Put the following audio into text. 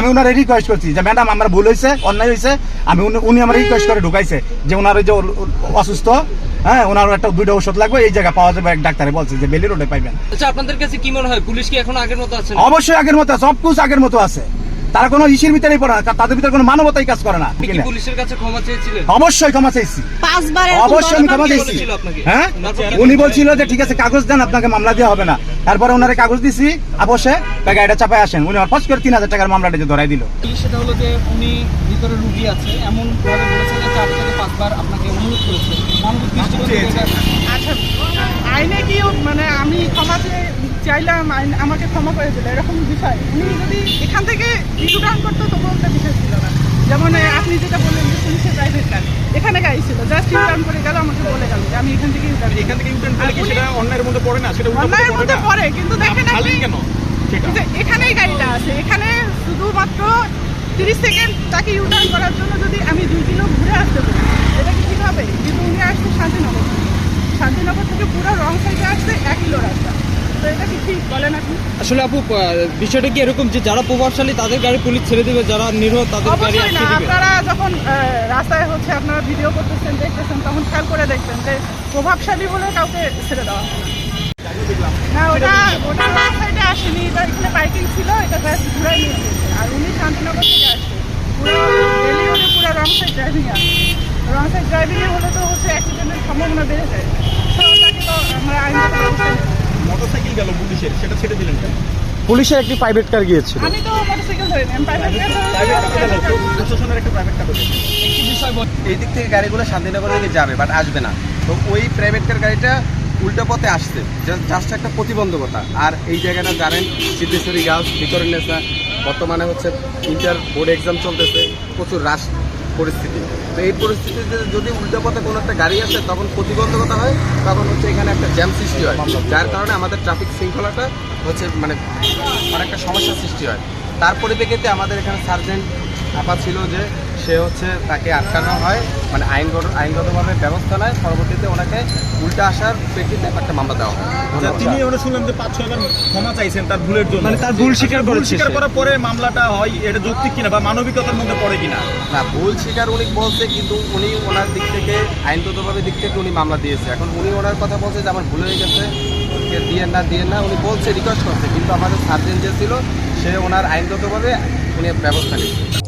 আমি ওনারে রিকোয়েস্ট করছি যে ম্যাডাম আমার ভুল হয়েছে, অন্যায় হয়েছে, উনি আমার রিকোয়েস্ট করে ঢুকাইছে যে ওনার যে অসুস্থ, হ্যাঁ ওনার একটা 2টা ওষুধ লাগবে, এই জায়গায় পাওয়া যাবে, এক ডাক্তারে বলছে যে বেলি রোডে পাইবেন। আচ্ছা, আপনাদের কাছে কি মনে হয় পুলিশ কি এখন আগের মতো আছে? অবশ্যই আগের মতো আছে, সবকিছু আগের মতো আছে। তারা কোনো ইস্যুর ভিতরেই পড়ে না, তাদের ভিতরে কোনো মানবতাই কাজ করে না। পুলিশের কাছে ক্ষমা চেয়েছিলেন? অবশ্যই ক্ষমা চাইছি, 5 বার অবশ্যই আমি ক্ষমা চাইছি। হ্যাঁ উনি বলছিল যে ঠিক আছে কাগজ দেন, আপনাকে মামলা দেওয়া হবে না। তারপরে ওনারে কাগজ দিছি, অবশ্যই গাড়িটা চাপায় আসেন, উনি আমার 5 করে 3000 টাকার মামলাটা যে ধরাই দিল। সেটা হলো যে উনি ভিতরে রুগী আছে এমন ভাবে বলেছে যে 4 থেকে 5 বার আপনাকে অনুরোধ করেছে। মানবিক দৃষ্টিকোণ আচ্ছা, আইনে কি মানে আমি ক্ষমা চাইলাম, আইন আমাকে ক্ষমা করে দিল, এরকম বিষয়। উনি যদি এখান থেকে রিটার্ন করতো তো বলতে বিষয় ছিল না। যেমন আপনি যেটা বললেন যে পুলিশের প্রাইভেট কার, এখানে গাড়ি ছিল, জাস্ট রিটার্ন করে গেল, আমাকে বলে গেল যে আমি এখান থেকে রিটার্ন করলে কি সেটা অন্যায়ের মধ্যে পড়ে না? সেটা অন্যায়ের মধ্যে পড়ে, কিন্তু দেখেন আপনি এখানেই গাড়িটা আছে, এখানে শুধুমাত্র 30 সেকেন্ড তাকে ইউটার্ন করার জন্য যদি আমি 2 কিলো ঘুরে আসতে পারি, এটা কি ঠিক হবে? কিন্তু উনি আসছে শান্তিনগর থেকে পুরো রং সাইডে আসছে 1 কিলো রাস্তা, তো এটা কি ঠিক বলেন আপনি? আসলে আপু বিষয়টা কি এরকম যে যারা প্রভাবশালী তাদের গাড়ি পুলিশ ছেড়ে দেবে, যারা নিরীহ তাদের গাড়ি অবশ্যই না। আটকে দিবে? আপনারা যখন রাস্তায় আপনারা ভিডিও করতেছেন, দেখতেছেন, তখন খেয়াল করে দেখবেন যে প্রভাবশালী বলে কাউকে ছেড়ে দেওয়া হয় না। ওটা রং সাইডে আসেনি, এটা এখানে পার্কিং ছিল, এটা জাস্ট ঘুরাই নিয়ে গেছে। আর উনি শান্তিনগর থেকে আসছে, পুরো ডেলি হলে পুরো রং সাইড ড্রাইভিং আসে। রং সাইড ড্রাইভিংয়ে হলে তো অ্যাক্সিডেন্টের সম্ভাবনা বেড়ে যায়। তো ওটাকে তো আমরা আইনগত ব্যবস্থা নেব। মোটরসাইকেল গেল পুলিশের, সেটা ছেড়ে দিলেন কেন? পুলিশের একটি প্রাইভেট কার গিয়েছিল। আমি তো মোটরসাইকেল ধরিনি, আমি প্রাইভেট প্রশাসনের একটা প্রাইভেট কার বলে এই দিক থেকে গাড়িগুলো শান্তিনগর দিকে যাবে, বাট আসবে না। তো ওই প্রাইভেট কার গাড়িটা উল্টো পথে আসছে, জাস্ট একটা প্রতিবন্ধকতা। আর এই জায়গাটা জানেন সিদ্ধেশ্বরী গার্লস ভিতরেন্নেসা, বর্তমানে হচ্ছে ইন্টার বোর্ড এক্সাম চলতেছে, প্রচুর রাশ পরিস্থিতি। তো এই পরিস্থিতিতে যদি উল্টো পথে কোনো একটা গাড়ি আসে তখন প্রতিবন্ধকতা হয়, তখন হচ্ছে এখানে একটা জ্যাম সৃষ্টি হয়, যার কারণে আমাদের ট্রাফিক শৃঙ্খলাটা হচ্ছে মানে অনেকটা সমস্যার সৃষ্টি হয়। তার পরিপ্রেক্ষিতে আমাদের এখানে সার্জেন্ট আপা ছিল যে সে হচ্ছে তাকে আটকানো হয়, মানে আইনগতভাবে ব্যবস্থা নেয়, পরবর্তীতে ওনাকে উল্টা আসার প্রেক্ষিতে একটা মামলা দেওয়া হয়। তিনি ওরা শুনলাম যে 5-6 বার ক্ষমা চাইছেন তার ভুলের জন্য, মানে তার ভুল স্বীকার করার পরে মামলাটা হয়, এটা যৌক্তিক কিনা বা মানবিকতার মধ্যে পড়ে কিনা? না, ভুল স্বীকার উনি বলছে, কিন্তু উনি ওনার দিক থেকে আইনগতভাবে দিক থেকে উনি মামলা দিয়েছে। এখন উনি ওনার কথা বলছে যে আমার ভুল হয়ে গেছে, দিয়ে না উনি বলছে, রিকোয়েস্ট করছে, কিন্তু আমাদের সার্জেন্ট যে ছিল সে ওনার আইনগতভাবে উনি ব্যবস্থা নিচ্ছে।